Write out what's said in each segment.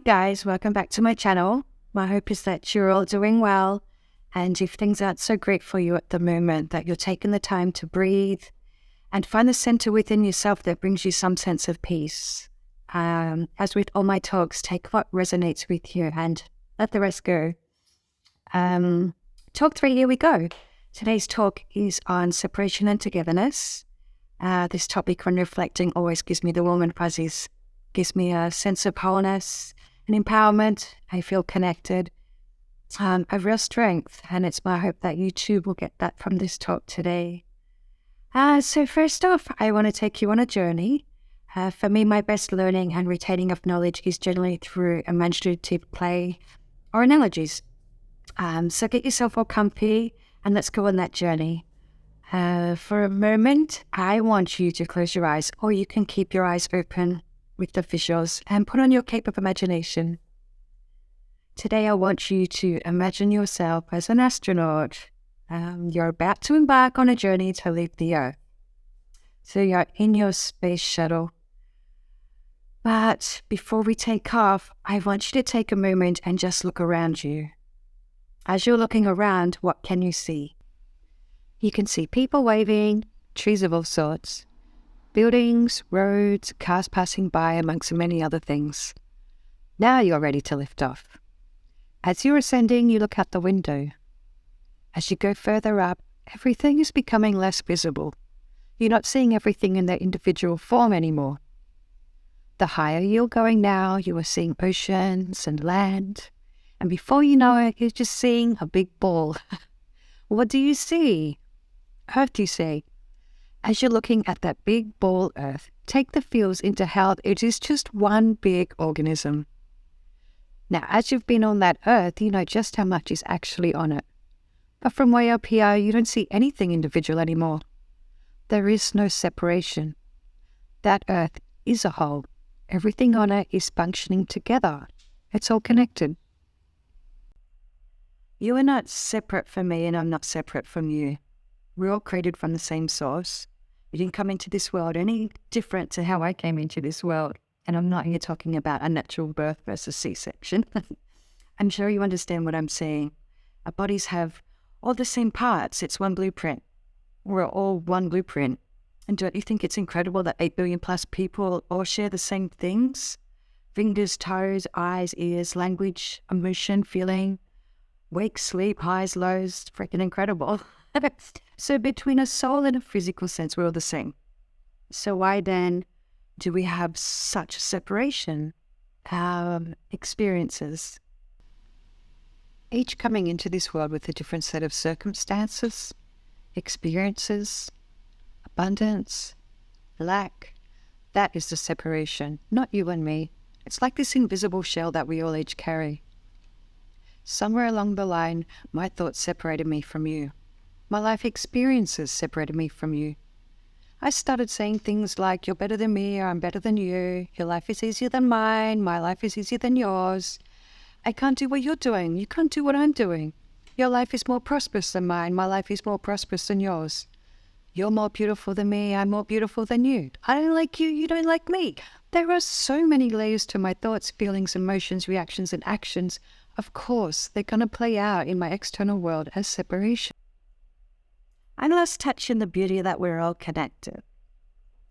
guys, welcome back to my channel. My hope is that you're all doing well, and if things aren't so great for you at the moment, that you're taking the time to breathe and find the center within yourself that brings you some sense of peace. As with all my talks, take what resonates with you and let the rest go. Talk 3, here we go. Today's talk is on separation and togetherness. This topic, when reflecting, always gives me the warm and fuzzies. Gives me a sense of wholeness and empowerment. I feel connected, a real strength, and it's my hope that you too will get that from this talk today. So first off, I want to take you on a journey. For me, my best learning and retaining of knowledge is generally through imaginative play or analogies. So get yourself all comfy and let's go on that journey. For a moment, I want you to close your eyes, or you can keep your eyes open with the visuals and put on your cape of imagination. Today, I want you to imagine yourself as an astronaut. You're about to embark on a journey to leave the Earth. So you're in your space shuttle. But before we take off, I want you to take a moment and just look around you. As you're looking around, what can you see? You can see people waving, trees of all sorts, buildings, roads, cars passing by, amongst many other things. Now you're ready to lift off. As you're ascending, you look out the window. As you go further up, everything is becoming less visible. You're not seeing everything in their individual form anymore. The higher you're going now, you are seeing oceans and land. And before you know it, you're just seeing a big ball. What do you see? Earth, you see. As you're looking at that big ball Earth, take the feels into how it is just one big organism. Now, as you've been on that Earth, you know just how much is actually on it. But from way up here, you don't see anything individual anymore. There is no separation. That Earth is a whole. Everything on it is functioning together. It's all connected. You are not separate from me, and I'm not separate from you. We're all created from the same source. You didn't come into this world any different to how I came into this world. And I'm not here talking about a natural birth versus C-section. I'm sure you understand what I'm saying. Our bodies have all the same parts. It's one blueprint. We're all one blueprint. And don't you think it's incredible that 8 billion plus people all share the same things? Fingers, toes, eyes, ears, language, emotion, feeling, wake, sleep, highs, lows, freaking incredible. So between a soul and a physical sense, we're all the same. So why then do we have such a separation? Experiences. Each coming into this world with a different set of circumstances, experiences, abundance, lack. That is the separation, not you and me. It's like this invisible shell that we all each carry. Somewhere along the line, my thoughts separated me from you. My life experiences separated me from you. I started saying things like, you're better than me, or I'm better than you. Your life is easier than mine. My life is easier than yours. I can't do what you're doing. You can't do what I'm doing. Your life is more prosperous than mine. My life is more prosperous than yours. You're more beautiful than me. I'm more beautiful than you. I don't like you. You don't like me. There are so many layers to my thoughts, feelings, emotions, reactions, and actions. Of course, they're going to play out in my external world as separation. I lost touch in the beauty that we're all connected.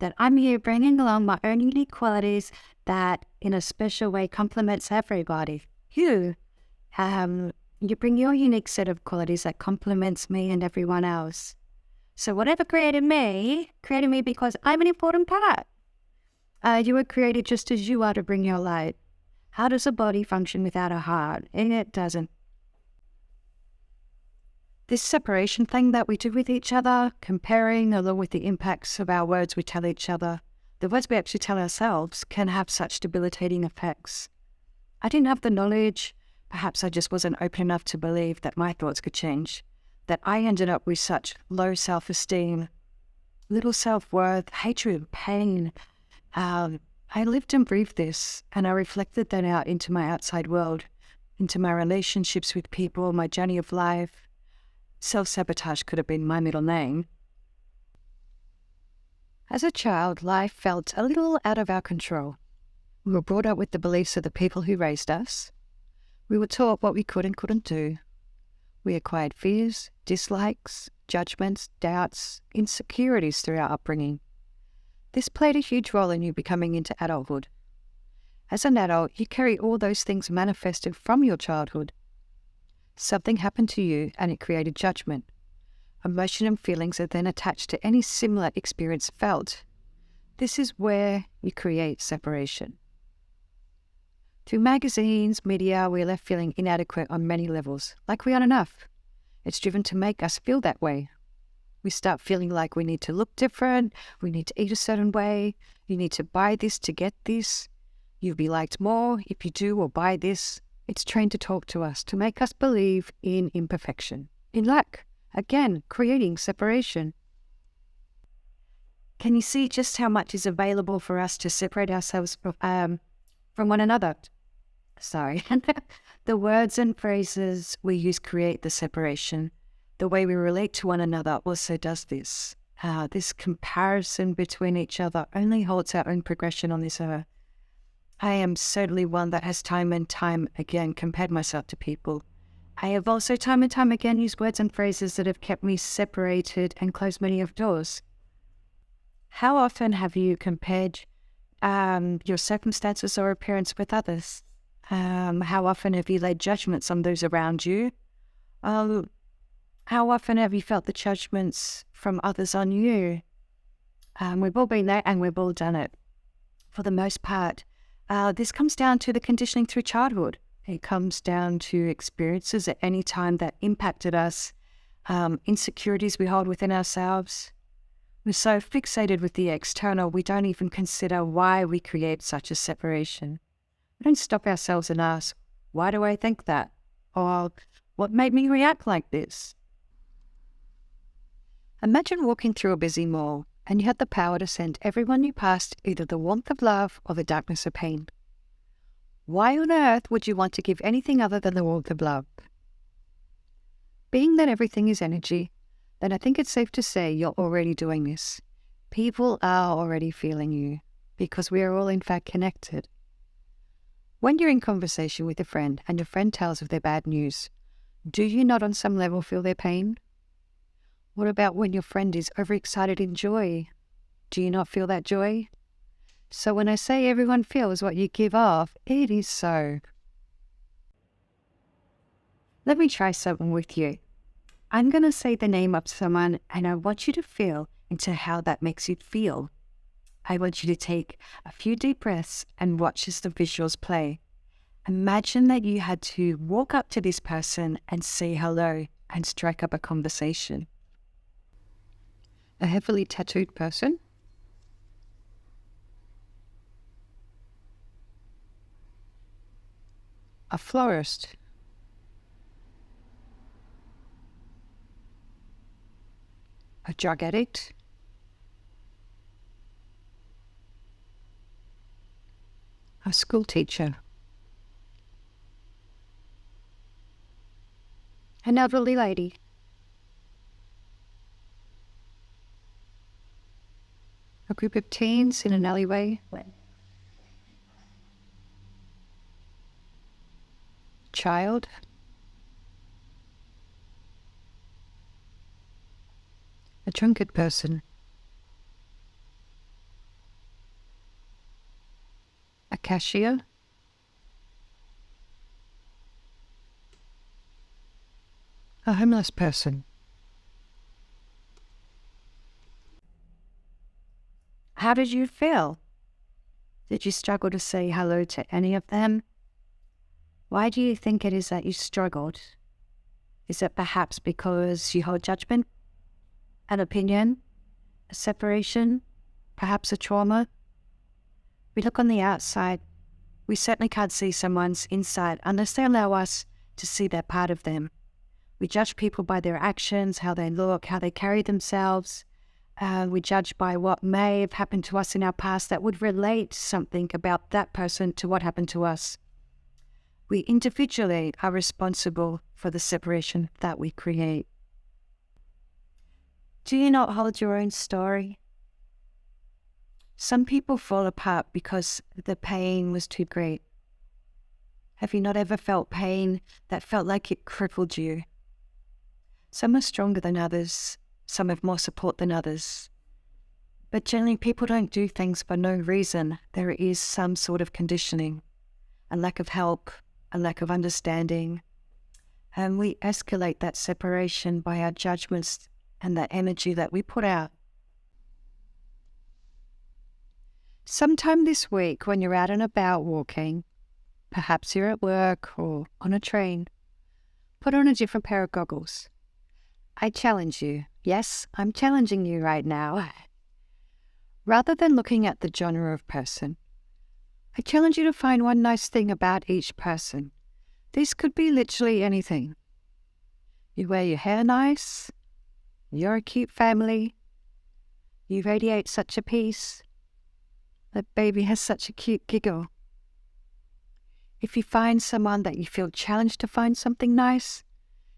That I'm here bringing along my own unique qualities that in a special way complements everybody. You bring your unique set of qualities that complements me and everyone else. So whatever created me because I'm an important part. You were created just as you are to bring your light. How does a body function without a heart? And it doesn't. This separation thing that we do with each other, comparing along with the impacts of our words we tell each other, the words we actually tell ourselves, can have such debilitating effects. I didn't have the knowledge. Perhaps I just wasn't open enough to believe that my thoughts could change, that I ended up with such low self-esteem, little self-worth, hatred, pain. I lived and breathed this, and I reflected that out into my outside world, into my relationships with people, my journey of life. Self-sabotage could have been my middle name. As a child, life felt a little out of our control. We were brought up with the beliefs of the people who raised us. We were taught what we could and couldn't do. We acquired fears, dislikes, judgments, doubts, insecurities through our upbringing. This played a huge role in you becoming into adulthood. As an adult, you carry all those things manifested from your childhood. Something happened to you and it created judgment. Emotion and feelings are then attached to any similar experience felt. This is where you create separation. Through magazines, media, we're left feeling inadequate on many levels, like we aren't enough. It's driven to make us feel that way. We start feeling like we need to look different, we need to eat a certain way, you need to buy this to get this. You'll be liked more if you do or buy this. It's trained to talk to us, to make us believe in imperfection, in lack, again, creating separation. Can you see just how much is available for us to separate ourselves from one another? Sorry. The words and phrases we use create the separation. The way we relate to one another also does this. This comparison between each other only holds our own progression on this earth. I am certainly one that has time and time again compared myself to people. I have also time and time again used words and phrases that have kept me separated and closed many of doors. How often have you compared your circumstances or appearance with others? How often have you laid judgments on those around you? How often have you felt the judgments from others on you? We've all been there and we've all done it. For the most part, this comes down to the conditioning through childhood. It comes down to experiences at any time that impacted us, insecurities we hold within ourselves. We're so fixated with the external, we don't even consider why we create such a separation. We don't stop ourselves and ask, why do I think that? Or what made me react like this? Imagine walking through a busy mall and you had the power to send everyone you passed either the warmth of love or the darkness of pain. Why on earth would you want to give anything other than the warmth of love? Being that everything is energy, then I think it's safe to say you're already doing this. People are already feeling you because we are all in fact connected. When you're in conversation with a friend and your friend tells of their bad news, do you not on some level feel their pain? What about when your friend is overexcited in joy? Do you not feel that joy? So when I say everyone feels what you give off, it is so. Let me try something with you. I'm going to say the name of someone and I want you to feel into how that makes you feel. I want you to take a few deep breaths and watch as the visuals play. Imagine that you had to walk up to this person and say hello and strike up a conversation. A heavily tattooed person? A florist? A drug addict? A school teacher? An elderly lady? A group of teens in an alleyway? Child? A drunkard person? A cashier? A homeless person? How did you feel? Did you struggle to say hello to any of them? Why do you think it is that you struggled? Is it perhaps because you hold judgment, an opinion, a separation, perhaps a trauma? We look on the outside. We certainly can't see someone's inside unless they allow us to see that part of them. We judge people by their actions, how they look, how they carry themselves. We judge by what may have happened to us in our past that would relate something about that person to what happened to us. We individually are responsible for the separation that we create. Do you not hold your own story? Some people fall apart because the pain was too great. Have you not ever felt pain that felt like it crippled you? Some are stronger than others. Some have more support than others. But generally, people don't do things for no reason. There is some sort of conditioning, a lack of help, a lack of understanding. And we escalate that separation by our judgments and the energy that we put out. Sometime this week, when you're out and about walking, perhaps you're at work or on a train, put on a different pair of goggles. I challenge you. Yes, I'm challenging you right now. Rather than looking at the genre of person, I challenge you to find one nice thing about each person. This could be literally anything. You wear your hair nice, you're a cute family, you radiate such a peace, that baby has such a cute giggle. If you find someone that you feel challenged to find something nice,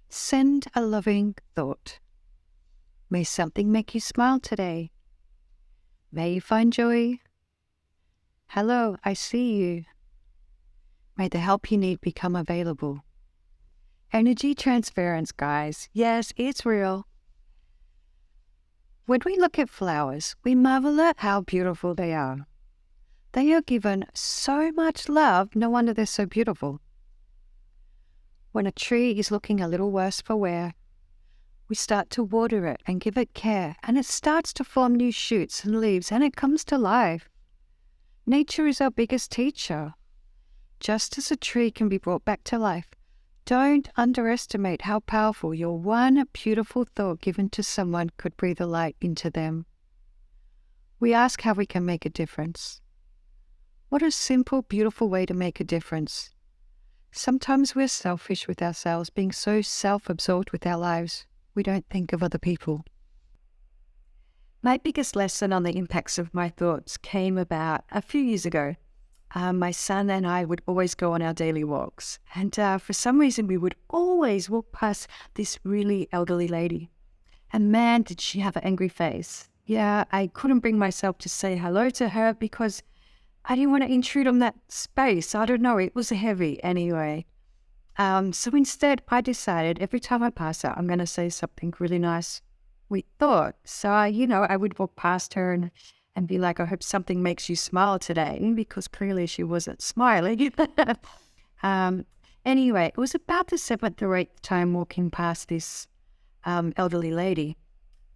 send a loving thought. May something make you smile today. May you find joy. Hello, I see you. May the help you need become available. Energy transference, guys. Yes, it's real. When we look at flowers, we marvel at how beautiful they are. They are given so much love, no wonder they're so beautiful. When a tree is looking a little worse for wear, we start to water it and give it care, and it starts to form new shoots and leaves, and it comes to life. Nature is our biggest teacher. Just as a tree can be brought back to life, don't underestimate how powerful your one beautiful thought given to someone could breathe a light into them. We ask how we can make a difference. What a simple, beautiful way to make a difference. Sometimes we're selfish with ourselves, being so self-absorbed with our lives, we don't think of other people. My biggest lesson on the impacts of my thoughts came about a few years ago. My son and I would always go on our daily walks, and for some reason we would always walk past this really elderly lady. And man, did she have an angry face. Yeah, I couldn't bring myself to say hello to her because I didn't want to intrude on that space. I don't know, it was heavy anyway. So instead, I decided every time I pass her, I'm going to say something really nice with thought. So, I would walk past her and be like, I hope something makes you smile today, because clearly she wasn't smiling. Anyway, it was about the 7th or 8th time walking past this elderly lady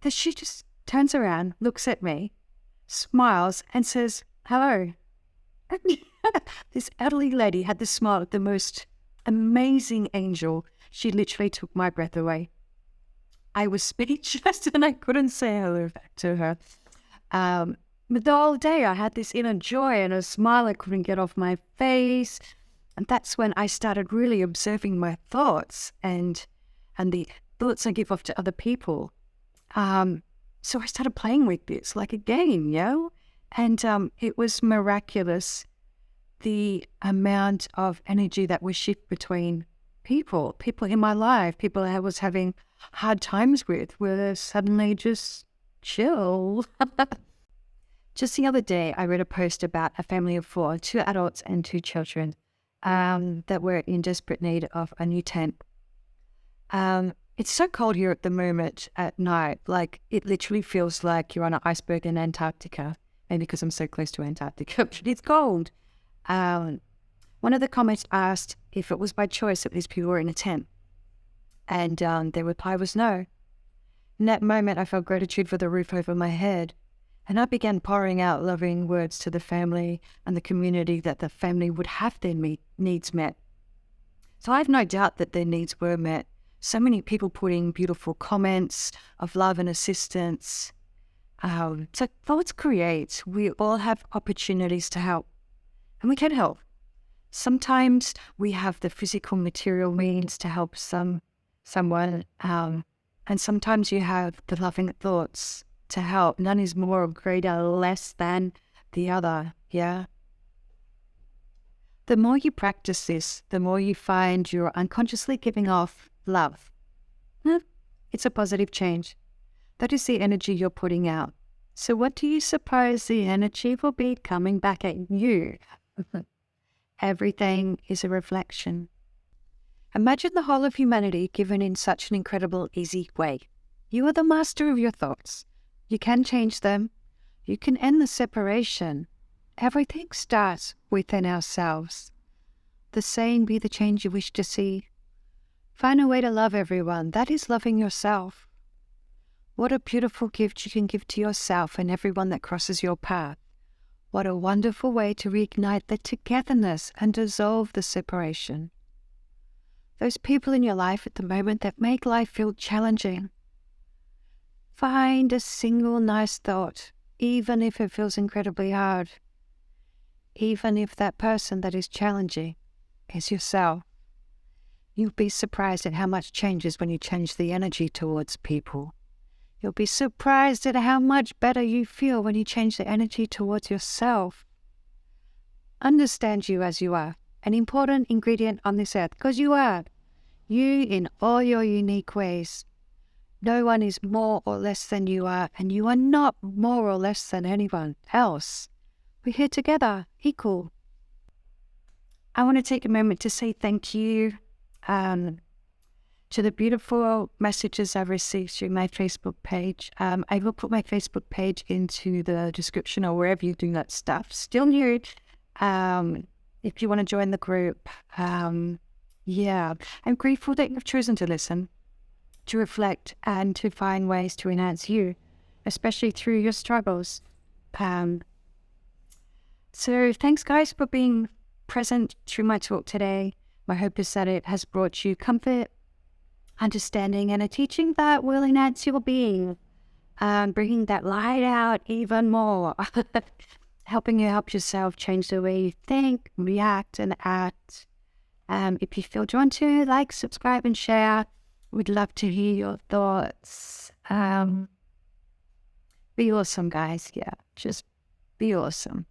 that she just turns around, looks at me, smiles, and says, hello. This elderly lady had the smile of the most amazing angel. She literally took my breath away. I was speechless and I couldn't say hello back to her. But the whole day I had this inner joy and a smile I couldn't get off my face. And that's when I started really observing my thoughts and the thoughts I give off to other people. So I started playing with this like a game, and it was miraculous, the amount of energy that was shift between people in my life, people I was having hard times with, were suddenly just chill. Just the other day, I read a post about a family of 4, 2 adults and 2 children, that were in desperate need of a new tent. It's so cold here at the moment at night, like it literally feels like you're on an iceberg in Antarctica. Maybe because I'm so close to Antarctica, but it's cold. One of the comments asked if it was by choice that these people were in a tent. And their reply was no. In that moment, I felt gratitude for the roof over my head. And I began pouring out loving words to the family and the community that the family would have their needs met. So I have no doubt that their needs were met. So many people putting beautiful comments of love and assistance. So thoughts create. We all have opportunities to help, and we can help. Sometimes we have the physical material means to help someone, and sometimes you have the loving thoughts to help. None is more or greater, less than the other, yeah? The more you practice this, the more you find you're unconsciously giving off love. It's a positive change. That is the energy you're putting out. So what do you suppose the energy will be coming back at you? Everything is a reflection. Imagine the whole of humanity given in such an incredible, easy way. You are the master of your thoughts. You can change them. You can end the separation. Everything starts within ourselves. The saying, be the change you wish to see. Find a way to love everyone. That is loving yourself. What a beautiful gift you can give to yourself and everyone that crosses your path. What a wonderful way to reignite the togetherness and dissolve the separation. Those people in your life at the moment that make life feel challenging. Find a single nice thought, even if it feels incredibly hard. Even if that person that is challenging is yourself. You'll be surprised at how much changes when you change the energy towards people. You'll be surprised at how much better you feel when you change the energy towards yourself. Understand you as you are, an important ingredient on this earth, because you are. You in all your unique ways. No one is more or less than you are, and you are not more or less than anyone else. We're here together, equal. I want to take a moment to say thank you to the beautiful messages I've received through my Facebook page. I will put my Facebook page into the description or wherever you do that stuff. Still new. If you want to join the group, yeah. I'm grateful that you've chosen to listen, to reflect, and to find ways to enhance you, especially through your struggles. So thanks, guys, for being present through my talk today. My hope is that it has brought you comfort, understanding, and a teaching that will enhance your being, bringing that light out even more, helping you help yourself change the way you think, react, and act. If you feel drawn to, like, subscribe, and share. We'd love to hear your thoughts. Be awesome, guys. Yeah, just be awesome.